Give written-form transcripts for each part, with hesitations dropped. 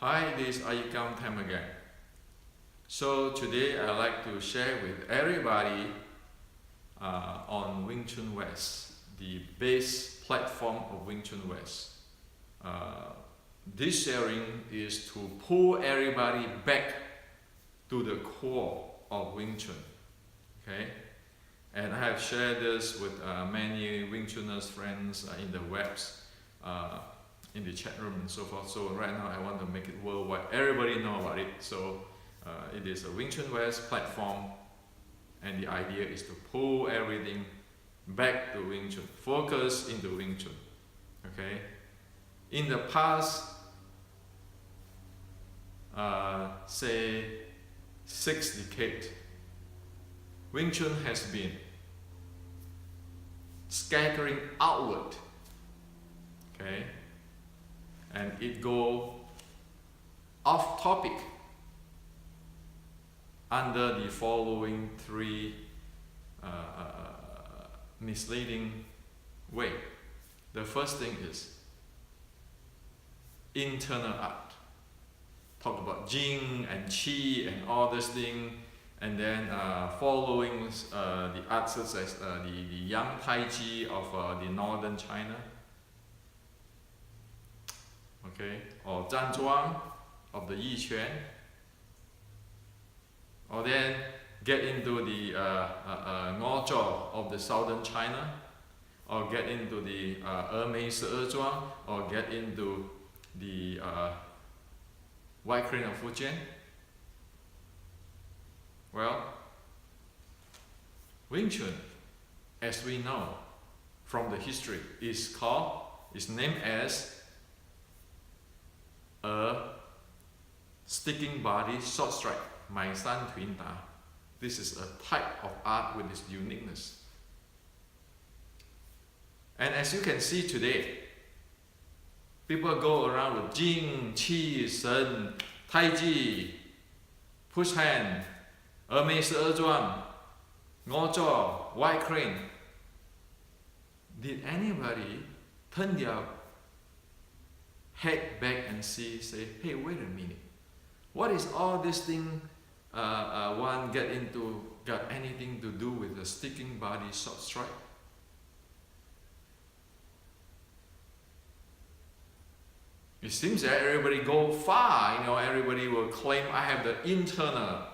Hi, this is iYikkam time again. So today I'd like to share with everybody on Chun West, the base platform of Chun West. This sharing is to pull everybody back to the core of Wing Chun. Okay, and I have shared this with many Wing Chuners friends in the webs, in the chat room and so forth. So right now I want to make it worldwide. Everybody know about it. So it is a Chun West platform, and the idea is to pull everything back to Wing Chun, focus into Wing Chun. Okay, in the past, say 6 decades, Wing Chun has been scattering outward. Okay, and it go off topic under the following 3 misleading way. The first thing is internal art. Talk about Jing and Qi and all this thing, and then following the arts such as the Yang Tai Chi of the northern China, okay, or Zhan Zhuang of the Yi Quan, or then get into the Ngo Zhou of the southern China, or get into the Mei Se Zhuang, or get into the White Crane of Fujian. Well, Wing Chun, as we know from the history, is named as a sticking body short strike, Mai San Twin Da. This is a type of art with its uniqueness. And as you can see today, people go around with Jing, Qi, Shen, Tai Chi, push hand, Mei Se Zhuang, Ngo Zhou, White Crane. Did anybody turn their head back and say, hey, wait a minute, what is all this thing one got anything to do with the sticking body short strike? It seems that everybody go far, everybody will claim I have the internal.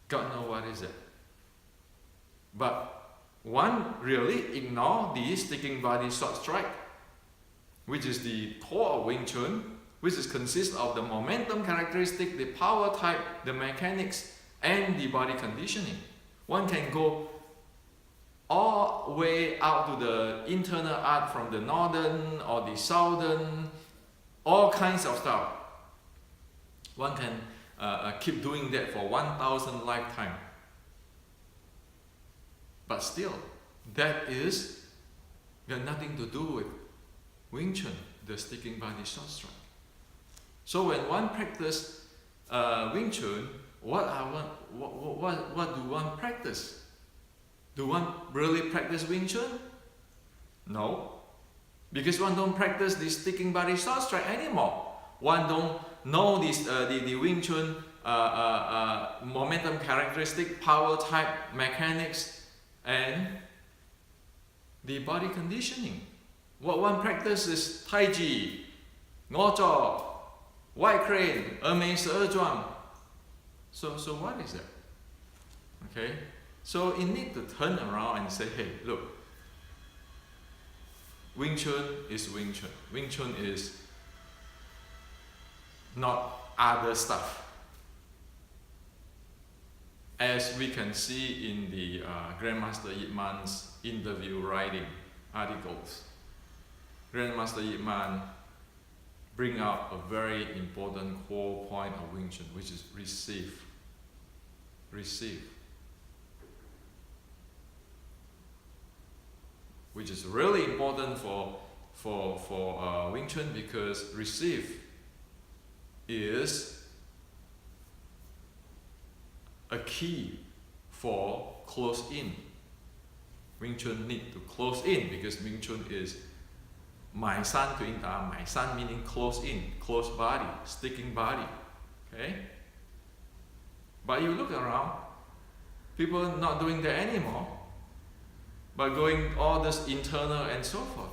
God knows what is it. But one really ignore the sticking body short strike, which is the core of Wing Chun, which consists of the momentum characteristic, the power type, the mechanics, and the body conditioning. One can go all the way out to the internal art from the northern or the southern, all kinds of stuff. One can keep doing that for 1,000 lifetime. But still, that is got nothing to do with Wing Chun, the sticking body short strike. So when one practice Wing Chun, what do one practice? Do one really practice Wing Chun? No, because one don't practice the sticking body short strike anymore. One don't know this the Wing Chun momentum characteristic, power type, mechanics, and the body conditioning. What one practices is Tai Chi, Ngo Zhou, White Crane, Mei Se Zhuang. So what is that? Okay, so you need to turn around and say, hey, look, Wing Chun is Wing Chun. Wing Chun is not other stuff. As we can see in the Grandmaster Yip Man's interview writing articles, Grandmaster Yip Man bring out a very important core point of Wing Chun, which is receive. Receive. Which is really important for Wing Chun, because receive is a key for close in. Wing Chun need to close in, because Wing Chun is my son to my son meaning close in, close body, sticking body. Okay? But you look around, people are not doing that anymore, but going all this internal and so forth.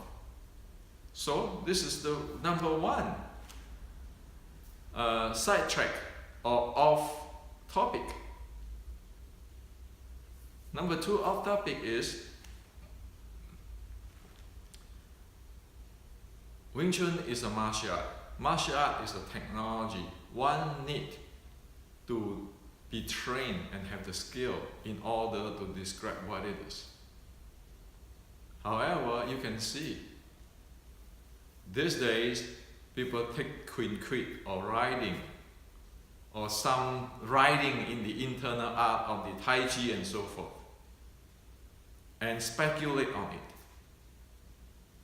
So this is the number one sidetrack or off topic. Number two off topic is Wing Chun is a martial art. Martial art is a technology. One need to be trained and have the skill in order to describe what it is. However, you can see these days people take Queen Quit or riding or some riding in the internal art of the Tai Chi and so forth and speculate on it.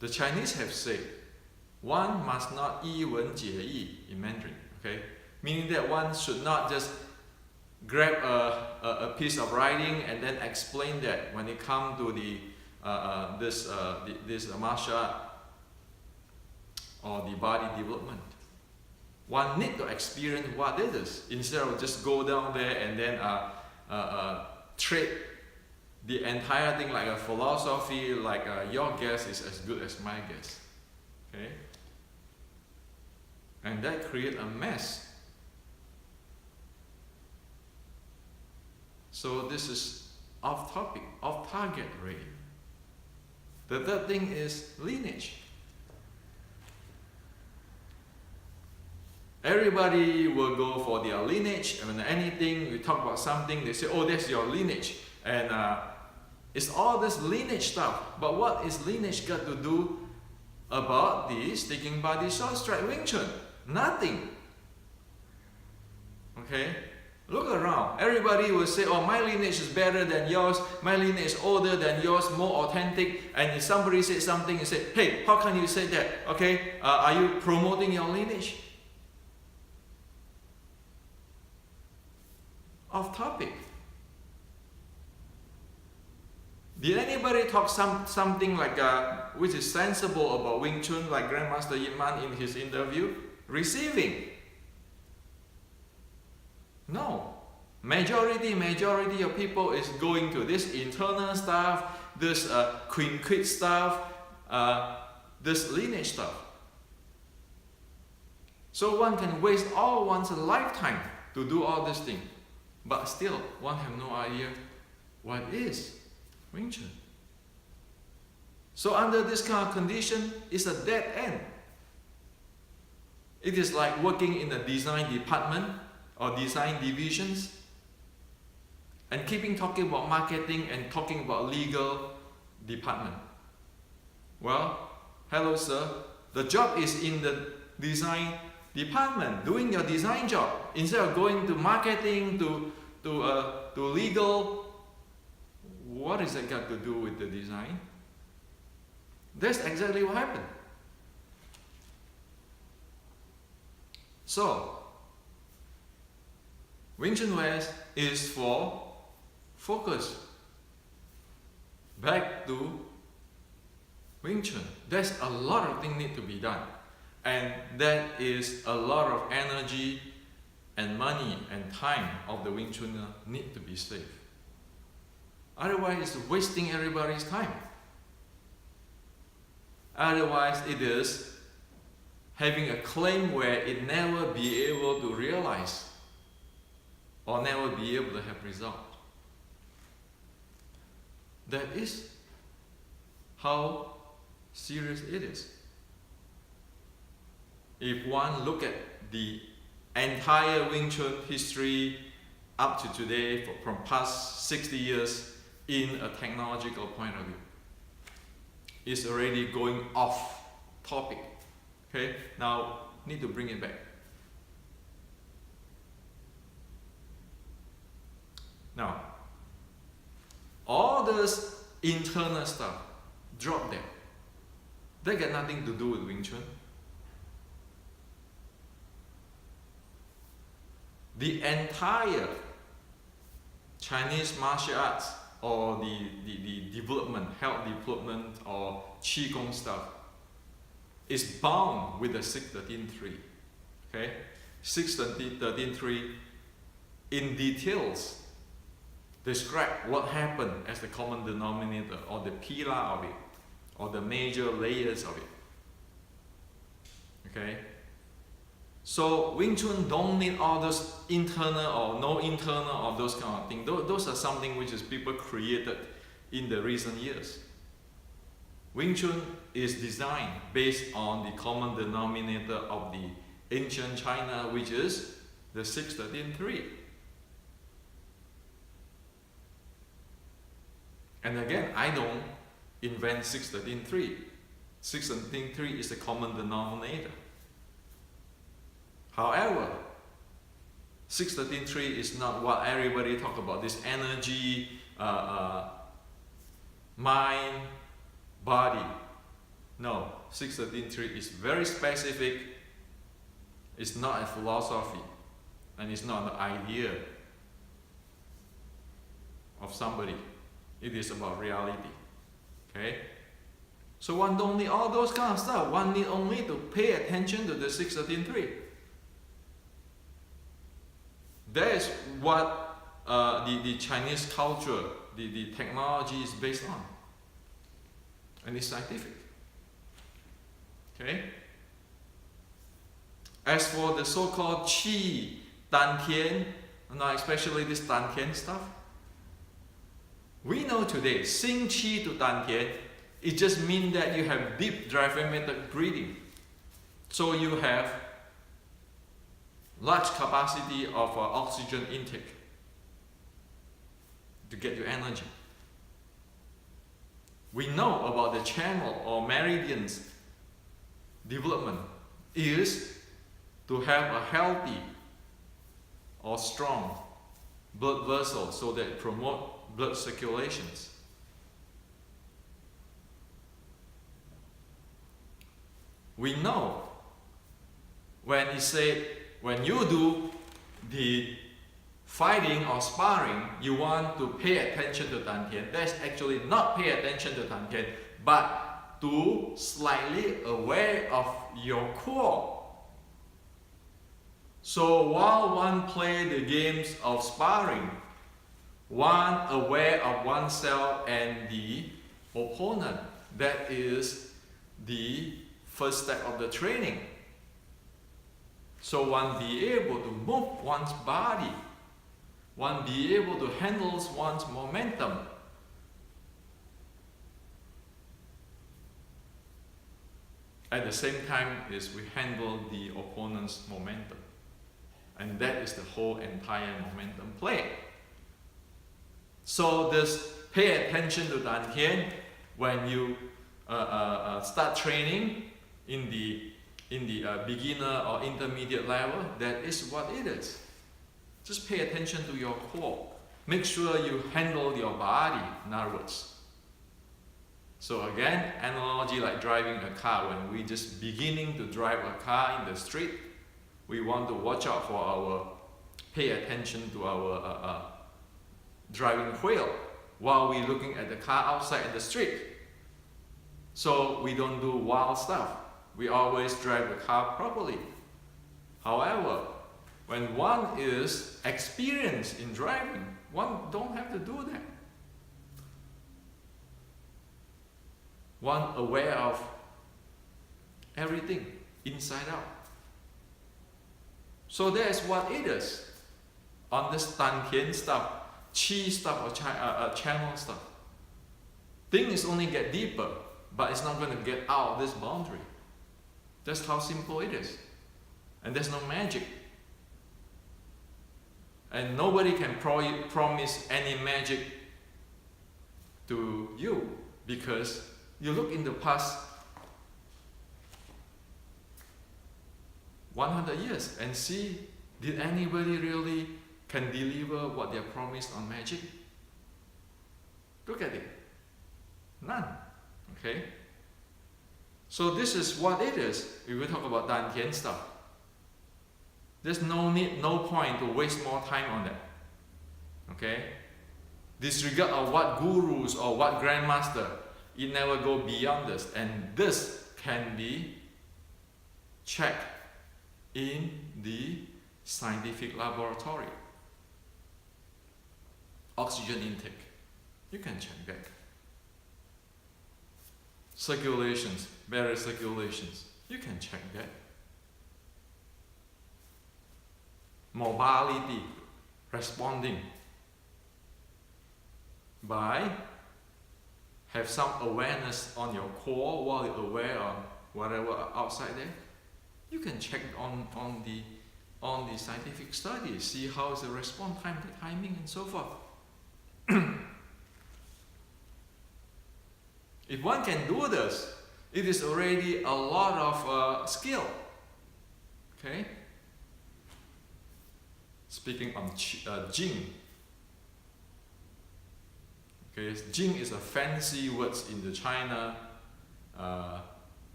The Chinese have said one must not 一文解义 in Mandarin, okay? Meaning that one should not just grab a piece of writing and then explain that when it comes to this martial art or the body development. One need to experience what it is instead of just go down there and then treat the entire thing like a philosophy, like your guess is as good as my guess. Okay? And that creates a mess. So this is off topic, off target really. The third thing is lineage. Everybody will go for their lineage, and when anything, we talk about something, they say, oh, that's your lineage. And it's all this lineage stuff. But what is lineage got to do about the sticking body short strike Wing Chun? Nothing. Okay? Look around. Everybody will say, oh, my lineage is better than yours. My lineage is older than yours, more authentic. And if somebody says something, you say, hey, how can you say that? Okay, are you promoting your lineage? Off topic. Did anybody talk something like which is sensible about Wing Chun, like Grandmaster Yin Man in his interview? Receiving. No. Majority of people is going to this internal stuff, this Queen Quit stuff, this lineage stuff. So one can waste all one's lifetime to do all these things. But still, one have no idea what is Wing Chun. So under this kind of condition, it's a dead end. It is like working in the design department or design divisions and keeping talking about marketing and talking about legal department. Well, hello sir, the job is in the design department, doing your design job. Instead of going to marketing, to legal, what is that got to do with the design? That's exactly what happened. So, Wing Chun West is for focus. Back to Wing Chun. There's a lot of things need to be done. And that is a lot of energy and money and time of the Wing Chuner need to be saved. Otherwise, it's wasting everybody's time. Otherwise, it is having a claim where it never be able to realize or never be able to have result. That is how serious it is. If one look at the entire Wing Chun history up to today, from past 60 years, in a technological point of view, it's already going off topic. Okay, now need to bring it back. Now, all this internal stuff, drop that. That got nothing to do with Wing Chun. The entire Chinese martial arts or the development, health development or Qigong stuff is bound with the 613.3. Okay? 613.3 in details describe what happened as the common denominator, or the pillar of it, or the major layers of it. Okay? So Wing Chun don't need all those internal or no internal or those kind of things. Those are something which is people created in the recent years. Wing Chun is designed based on the common denominator of the ancient China, which is the 613.3. And again, I don't invent 613.3. 613.3 is the common denominator. However, 613.3 is not what everybody talk about, this energy, mind, body. No, 613.3 is very specific. It's not a philosophy, and it's not an idea of somebody. It is about reality. Okay? So one don't need all those kind of stuff. One need only to pay attention to the 613.3. That is what the Chinese culture, the technology is based on. And it's scientific. Okay? As for the so-called qi, dan tian, especially this dan tian stuff, we know today, sing qi to dan tian, it just means that you have deep diaphragmatic breathing. So you have large capacity of oxygen intake to get your energy. We know about the channel or meridians development is to have a healthy or strong blood vessel so that promote blood circulations. We know when it said when you do the fighting or sparring, you want to pay attention to Dan Tian. That's actually not pay attention to Dan Tian, but to slightly aware of your core. So while one play the games of sparring, one aware of oneself and the opponent. That is the first step of the training. So one be able to move one's body, one be able to handle one's momentum. At the same time is we handle the opponent's momentum. And that is the whole entire momentum play. So this pay attention to Dan Tian when you start training in the beginner or intermediate level. That is what it is. Just pay attention to your core. Make sure you handle your body, in other words. So again, analogy like driving a car. When we just beginning to drive a car in the street, we want to watch out for our, pay attention to our driving wheel while we're looking at the car outside in the street. So we don't do wild stuff. We always drive the car properly. However, when one is experienced in driving, one don't have to do that. One aware of everything inside out. So that's what it is on this Dan Tian stuff, Qi stuff or channel stuff. Things only get deeper, but it's not going to get out of this boundary. That's how simple it is. And there's no magic. And nobody can promise any magic to you, because you look in the past 100 years and see, did anybody really can deliver what they promised on magic? Look at it. None. Okay? So this is what it is if we talk about Dan Tian stuff. There's no need, no point to waste more time on that. Okay? Disregard of what gurus or what grandmaster, it never go beyond this. And this can be check in the scientific laboratory. Oxygen intake, you can check that. Circulations, various circulations, you can check that. Mobility, responding by have some awareness on your core while you're aware of whatever outside there. You can check on the scientific study, see how is the response time, the timing, and so forth. If one can do this, it is already a lot of skill. Okay. Speaking on Jing. Okay, Jing is a fancy word in the China.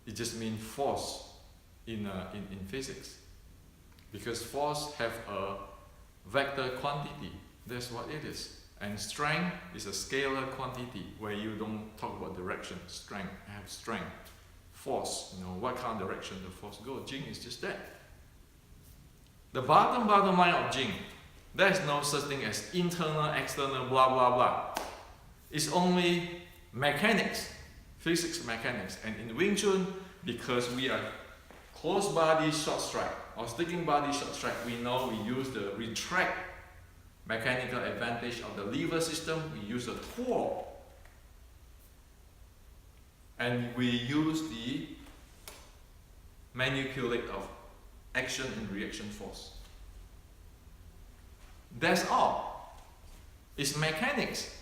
It just means force in physics, because force have a vector quantity. That's what it is. And strength is a scalar quantity where you don't talk about direction. Strength, have strength. Force, what kind of direction the force goes. Jing is just that. The bottom line of Jing, there's no such thing as internal, external, blah, blah, blah. It's only mechanics, physics mechanics. And in Wing Chun, because we are close body short strike or sticking body short strike, we know we use the retract mechanical advantage of the lever system. We use the torque, and we use the manipulate of action and reaction force. That's all. It's mechanics.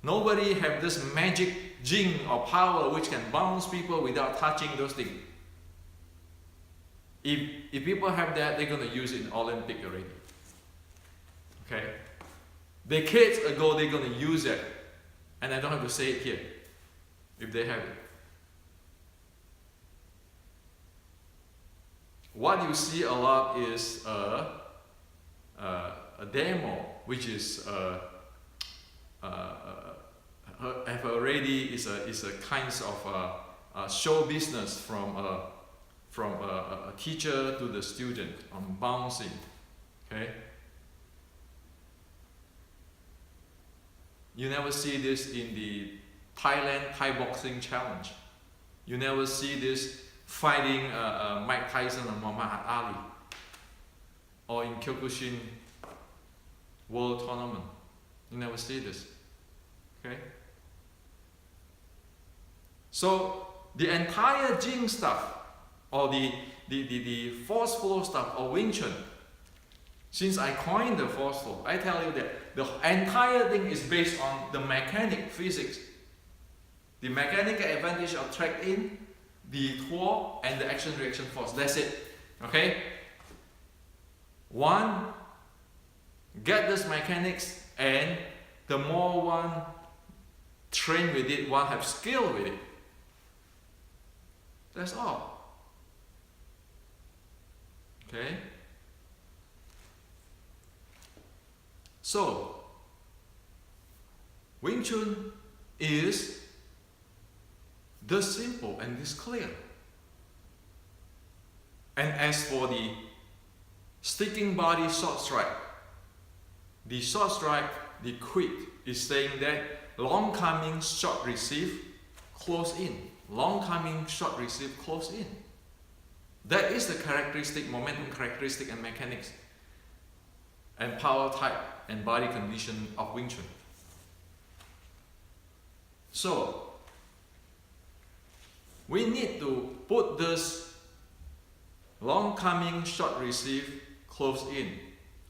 Nobody have this magic Jing or power which can bounce people without touching those things. If people have that, they're going to use it in Olympic already. Okay? Decades ago, they're going to use it. And I don't have to say it here, if they have it. What you see a lot is a demo, which is have already is a kinds of show business from a teacher to the student on bouncing. Okay. You never see this in the Thailand Thai boxing challenge. You never see this fighting Mike Tyson and Muhammad Ali, or in Kyokushin World Tournament. You never see this. Okay? So the entire Jing stuff, or the force flow stuff, or Wing Chun, since I coined the force flow, I tell you that the entire thing is based on the mechanic physics. The mechanical advantage of track in, the torque, and the action reaction force. That's it. Okay? One, get this mechanics, and the more one train with it, one have skill with it. That's all. Okay? So, Wing Chun is this simple and this clear. And as for the sticking body short strike, the short strike, the quid is saying that long coming, short receive, close in. Long coming, short receive, close in. That is the characteristic, momentum characteristic and mechanics and power type and body condition of Wing Chun. So, we need to put this long coming, short receive, close in,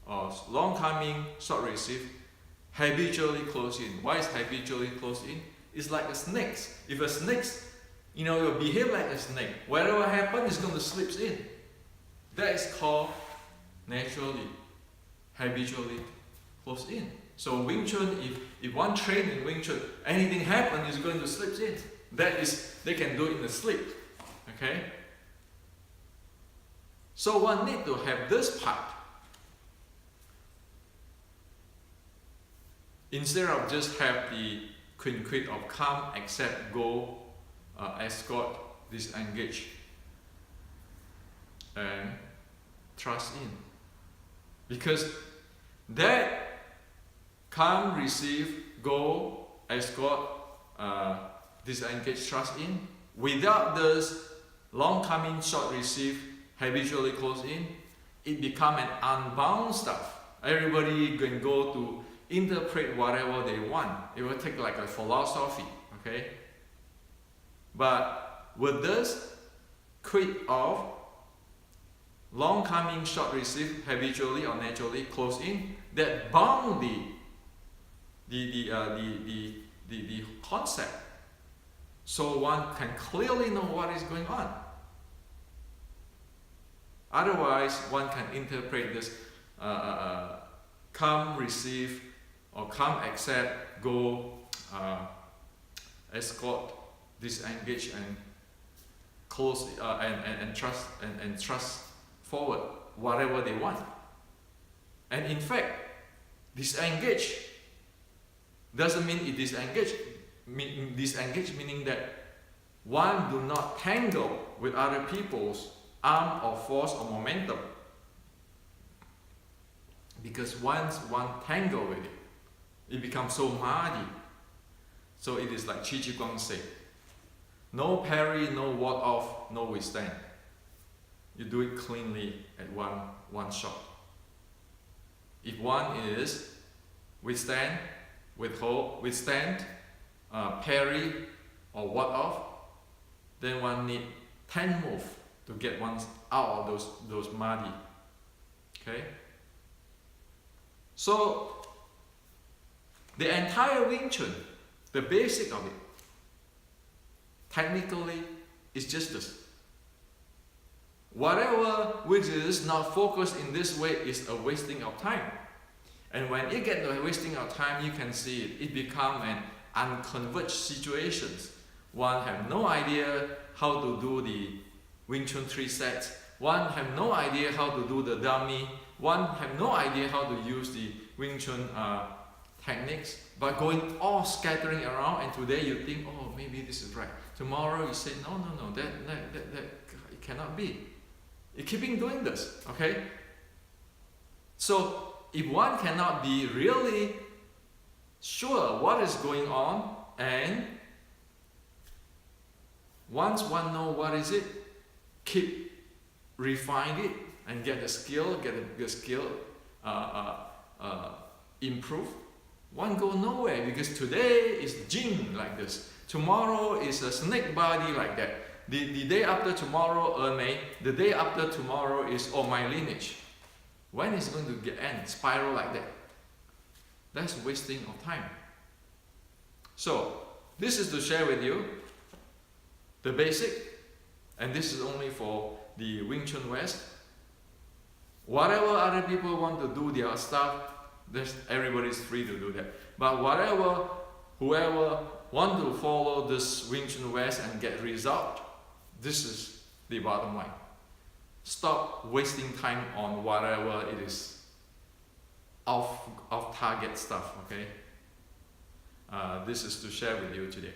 or long coming, short receive, habitually close in. Why is habitually close in? It's like a snake. If a snake, you behave like a snake, whatever happens is going to slip in. That is called naturally, habitually close in. So Wing Chun, if one train in Wing Chun, anything happens is going to slip in. That is, they can do it in the sleep. Okay? So one need to have this part. Instead of just have the quid of come, accept, go, escort, disengage. and trust in. Because that come, receive, go, escort, disengage, trust in. Without this long come in, short receive, habitually close in, it become an unbound stuff. Everybody can go to interpret whatever they want. It will take like a philosophy, okay? But with this, quit off, long coming, short receive, habitually or naturally close in, that bound the concept, so one can clearly know what is going on. Otherwise, one can interpret this come, receive, or come, accept, go, escort, disengage, and close, and trust forward whatever they want. And in fact, disengage doesn't mean it disengage. Disengage meaning that one do not tangle with other people's arm or force or momentum. Because once one tangle with it, it becomes so muddy. So it is like Chi Guang said, no parry, no ward off, no withstand. You do it cleanly at one shot. If one is withstand, withhold, withstand, parry, or ward off, then one need 10 moves to get one out of those muddy. Okay? So the entire Wing Chun, the basic of it, technically is just this. Whatever which is not focused in this way is a wasting of time. And when you get to a wasting of time, you can see it. It becomes an unconverged situations. One have no idea how to do the Wing Chun 3 sets. One have no idea how to do the dummy. One have no idea how to use the Wing Chun techniques. But going all scattering around, and today you think, oh, maybe this is right. Tomorrow you say, no, that it cannot be. You keeping doing this, okay? So if one cannot be really sure what is going on, and once one know what is it, keep refine it and get the skill, improve. One go nowhere, because today is Jing like this. Tomorrow is a snake body like that. The day after tomorrow, May. The day after tomorrow is my lineage. When is it going to end? Spiral like that. That's wasting of time. So this is to share with you the basic, and this is only for the Wing Chun West. Whatever other people want to do their stuff, everybody's free to do that. But whoever want to follow this Wing Chun West and get result, this is the bottom line. Stop wasting time on whatever it is off target stuff, okay? This is to share with you today.